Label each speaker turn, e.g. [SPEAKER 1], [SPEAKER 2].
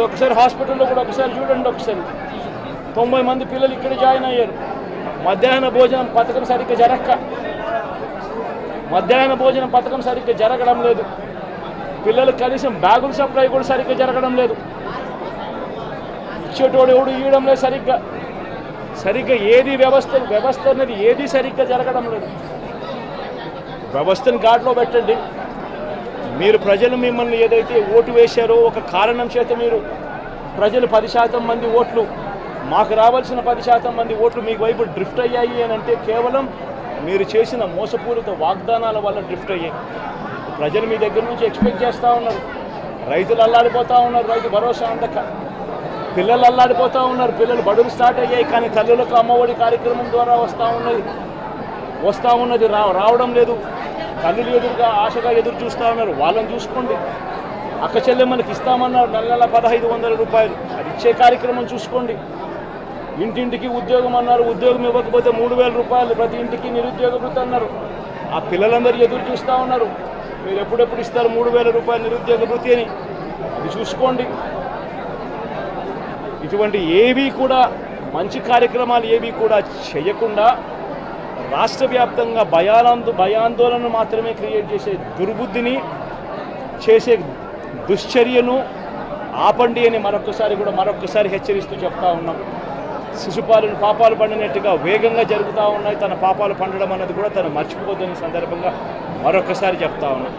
[SPEAKER 1] ఒకసారి హాస్పిటల్లో కూడా ఒకసారి చూడండి. ఒకసారి 90 మంది పిల్లలు ఇక్కడ జాయిన్ అయ్యారు. మధ్యాహ్న భోజనం పథకం సరిగ్గా జరగడం లేదు. పిల్లలకు కనీసం బ్యాగుల సప్లై కూడా సరిగ్గా జరగడం లేదు. ఇచ్చేటోడు ఎవడు ఇవ్వడం లేదు సరిగ్గా ఏది వ్యవస్థ అనేది ఏది సరిగ్గా జరగడం లేదు. వ్యవస్థను గాడిలో పెట్టండి. మీరు ప్రజలు మిమ్మల్ని ఏదైతే ఓటు వేశారో ఒక కారణం చేత మీరు ప్రజలు 10% మంది ఓట్లు, మాకు రావాల్సిన 10% మంది ఓట్లు మీకు వైపు డ్రిఫ్ట్ అయ్యాయి అని అంటే కేవలం మీరు చేసిన మోసపూరిత వాగ్దానాల వల్ల డ్రిఫ్ట్ అయ్యాయి. ప్రజలు మీ దగ్గర నుంచి ఎక్స్పెక్ట్ చేస్తూ ఉన్నారు. రైతులు అల్లాడిపోతూ ఉన్నారు, రైతు భరోసా అందక. పిల్లలు అల్లాడిపోతూ ఉన్నారు, పిల్లలు బడులు స్టార్ట్ అయ్యాయి కానీ తల్లులకు అమ్మఒడి కార్యక్రమం ద్వారా వస్తూ ఉన్నది రావడం లేదు. తల్లులు ఆశగా ఎదురు చూస్తూ ఉన్నారు. వాళ్ళని చూసుకోండి. అక్క చెల్లెమ్మలకి ఇస్తామన్నారు నెల 1500 రూపాయలు, అది ఇచ్చే కార్యక్రమం చూసుకోండి. ఇంటింటికి ఉద్యోగం అన్నారు, ఉద్యోగం ఇవ్వకపోతే 3000 రూపాయలు ప్రతి ఇంటికి నిరుద్యోగ వృత్తి అన్నారు. ఆ పిల్లలందరూ ఎదురు చూస్తూ ఉన్నారు, మీరు ఎప్పుడెప్పుడు ఇస్తారు 3000 రూపాయలు నిరుద్యోగ వృత్తి అని. అది చూసుకోండి. ఇటువంటి ఏవి కూడా మంచి కార్యక్రమాలు ఏవి కూడా చేయకుండా రాష్ట్ర వ్యాప్తంగా భయాందోళన మాత్రమే క్రియేట్ చేసే దుర్బుద్ధిని చేసే దుశ్చర్యను ఆపండి అని మరొక్కసారి హెచ్చరిస్తూ చెప్తా ఉన్నాం. శిశుపాలను పాపాలు పండినట్టుగా వేగంగా జరుగుతూ ఉన్నాయి. తన పాపాలు పండడం అన్నది కూడా తను మర్చిపోద్దని సందర్భంగా మరొక్కసారి చెప్తా ఉన్నాం.